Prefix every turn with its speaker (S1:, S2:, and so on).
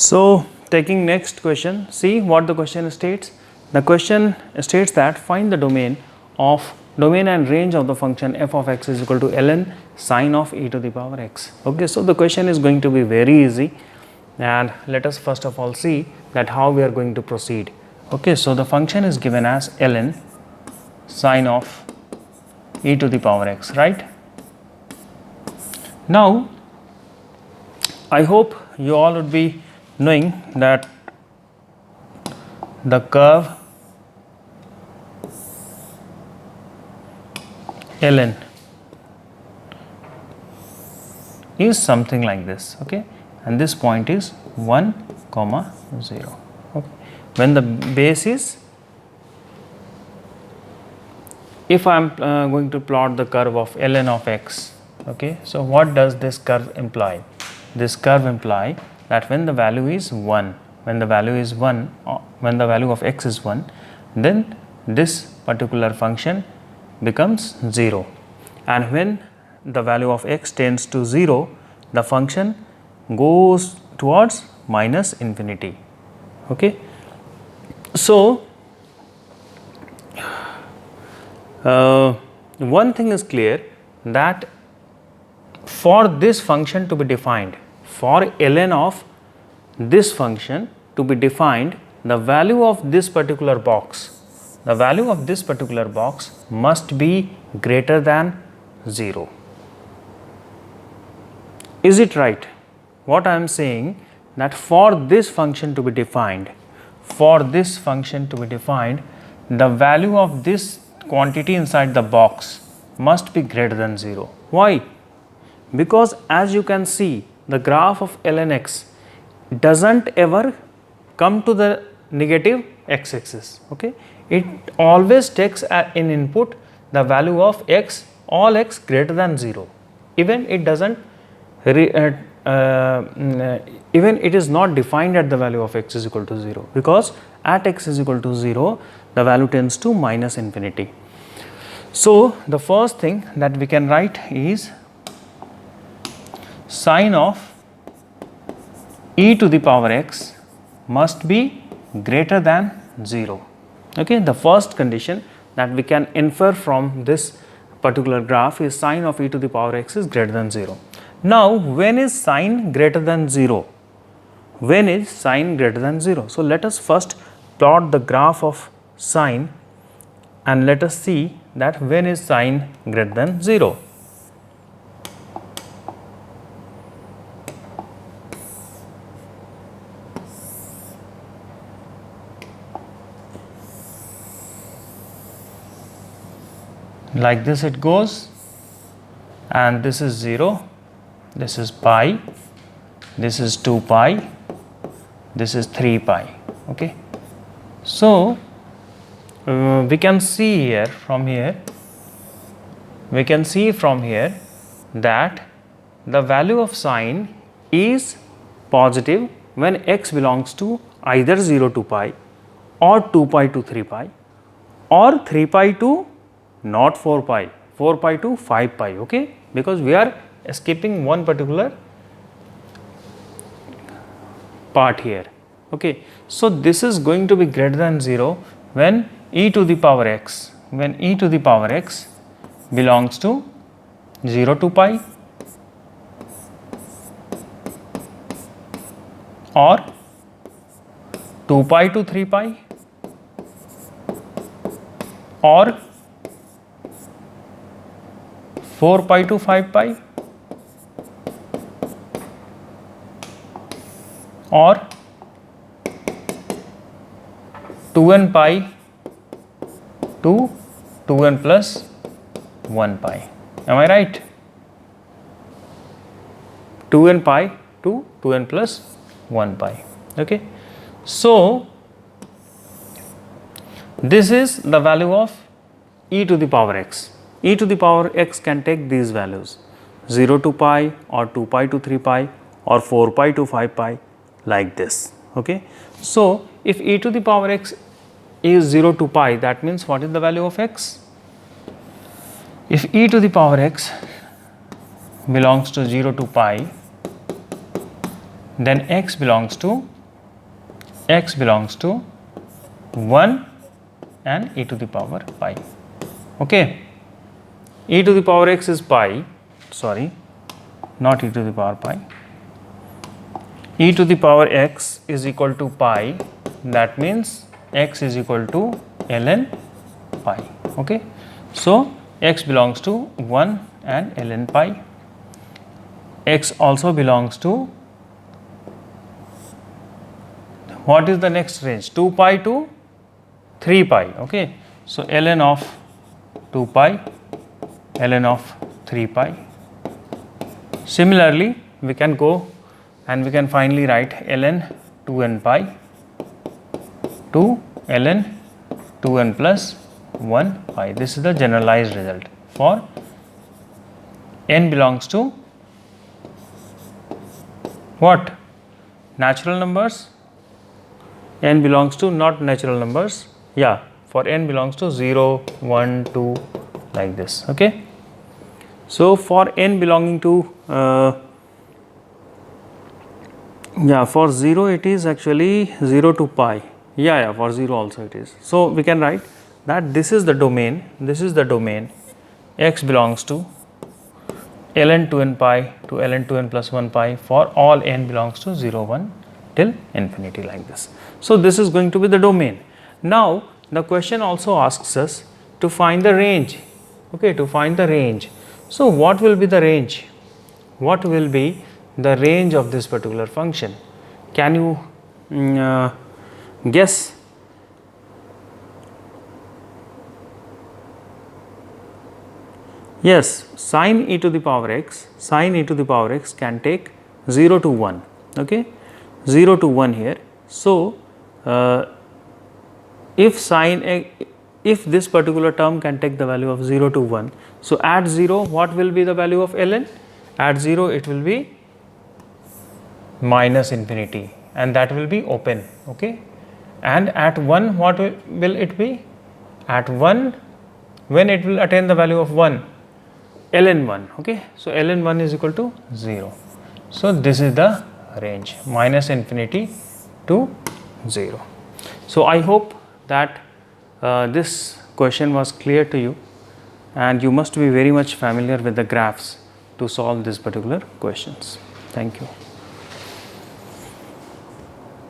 S1: So taking next question, see what the question states. The question states that find the domain and range of the function f of x is equal to ln sine of e to the power x. Okay, so the question is going to be very easy, and let us first of all see that how we are going to proceed. Okay, so the function is given as ln sine of e to the power x, right? Now I hope you all would be knowing that the curve ln is something like this, okay, and this point is 1, 0. Okay. When the base is, if I am going to plot the curve of ln of x, okay, so what does this curve imply? This curve imply that when the value is 1, when the value of x is 1, then this particular function becomes 0, and when the value of x tends to 0, the function goes towards minus infinity. Okay. So one thing is clear, that for this function to be defined, for ln of this function to be defined, the value of this particular box must be greater than 0. Is it right? What I am saying, that for this function to be defined, the value of this quantity inside the box must be greater than 0. Why? Because as you can see, the graph of ln x doesn't ever come to the negative x-axis. Okay, it always takes in input the value of x, all x greater than 0. Even it doesn't even it is not defined at the value of x is equal to 0, because at x is equal to 0, the value tends to minus infinity. So the first thing that we can write is sine of e to the power x must be greater than 0. Okay, the first condition that we can infer from this particular graph is sine of e to the power x is greater than 0. Now, when is sine greater than 0? When is sine greater than 0? So let us first plot the graph of sine, and let us see that when is sine greater than 0. Like this it goes, and this is 0, this is pi, this is 2 pi, this is 3 pi. Okay. So we can see here from here that the value of sine is positive when x belongs to either 0 to pi, or 2 pi to 3 pi, or 3 pi to not 4 pi, 4 pi to 5 pi. Okay, because we are skipping one particular part here. Okay, so this is going to be greater than 0 when e to the power x belongs to 0 to pi, or 2 pi to 3 pi, or 4 pi to 5 pi, or 2n pi to 2n plus 1 pi. Am I right? 2n pi to 2n plus 1 pi. Okay. So this is the value of e to the power x. E to the power x can take these values, 0 to pi, or 2 pi to 3 pi, or 4 pi to 5 pi, like this. Okay. So if e to the power x is 0 to pi, that means what is the value of x? If e to the power x belongs to 0 to pi, then x belongs to 1 and e to the power pi. Okay, e to the power x is pi, sorry, not e to the power pi. E to the power x is equal to pi, that means x is equal to ln pi. Okay, so x belongs to 1 and ln pi. X also belongs to, what is the next range? 2 pi to 3 pi. Okay, so ln of 2 pi, ln of 3 pi. Similarly, we can go and we can finally write ln 2n pi to ln 2n plus 1 pi. This is the generalized result for n belongs to what? Natural numbers. N belongs to not natural numbers. Yeah, for n belongs to 0, 1, 2, like this. Okay. So for n belonging to for 0 it is actually 0 to pi. Yeah, for 0 also it is. So we can write that this is the domain. This is the domain. X belongs to ln 2n pi to ln 2n plus 1 pi for all n belongs to 0, 1 till infinity, like this. So this is going to be the domain. Now the question also asks us to find the range. Okay, to find the range. So what will be the range? What will be the range of this particular function? Can you guess? Yes, sine e to the power x can take 0 to 1. Okay, 0 to 1 here. So if this particular term can take the value of 0 to 1, so at 0 what will be the value of ln? At 0 it will be minus infinity, and that will be open. Okay, and at 1 what will it be? At 1, when it will attain the value of 1, ln 1. Okay, so ln 1 is equal to 0. So this is the range, minus infinity to 0. So I hope that this question was clear to you, and you must be very much familiar with the graphs to solve these particular questions. Thank you.